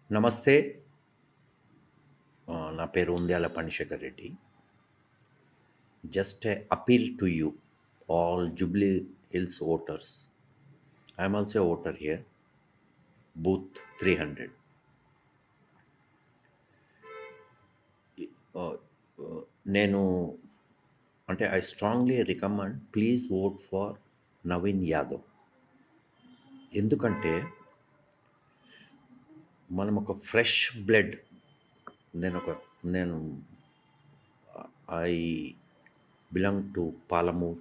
నమస్తే. నా పేరు Undyala Panishekhar Reddy. Just a appeal to you all Jubilee Hills voters. I am also a voter here, booth 300. Uh ah, నేను అంటే I strongly recommend please vote for Naveen Yadav. ఎందుకంటే మనం ఒక ఫ్రెష్ బ్లడ్. నేనొక నేను ఐ బిలాంగ్ టు పాలమూర్.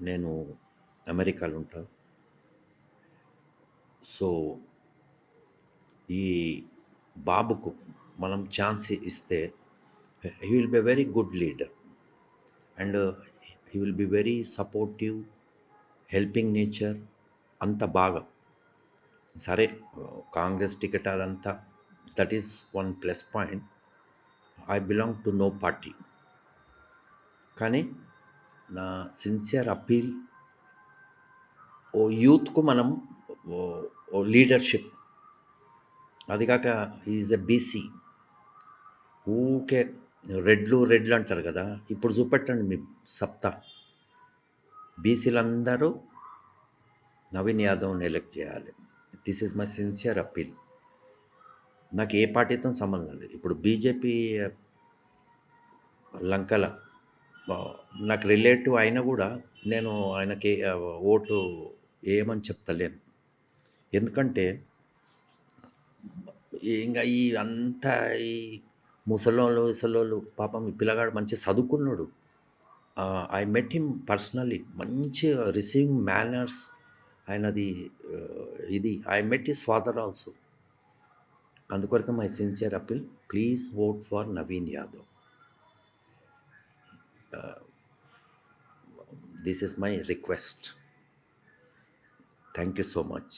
నేను అమెరికాలో ఉంటా. సో, ఈ బాబుకు మనం ఛాన్స్ ఇస్తే he will be a very good leader and he will be very supportive, helping nature. అంత బాగా. సరే, కాంగ్రెస్ టికెట్ అదంతా that is one plus point. I belong to know party. కానీ నా సిన్సియర్ అపీల్, ఓ యూత్‌కు మనం ఓ ఓ లీడర్‌షిప్. అది కాక హి ఈజ్ ఎ బీసీ. ఊకే రెడ్లు అంటారు కదా! ఇప్పుడు చూపెట్టండి మీ సత్తా. బీసీలందరూ నవీన్ యాదవ్‌ని ఎలెక్ట్ చేయాలి. This is my sincere appeal. నాకు ఏ పార్టీతో సంబంధం లేదు. ఇప్పుడు బీజేపీ లంకల ఆహ్, నాకు రిలేటివ్ అయినా కూడా నేను ఆయనకి ఓటు ఏయమని చెప్తలేను. ఎందుకంటే ఇంగ ఈ అంతా ఈ ముసలోళ్ళు, ఇసలోళ్ళు పాపం ఈ పిల్లగాడు మంచిగా చదువుకున్నోడు. I met him personally. మంచిగా రిసీవింగ్ మేనర్స్ ఆయనది. ఇది I met his father also. అందుకొరకు my sincere appeal, please vote for Naveen Yadav. This is my request. Thank you so much.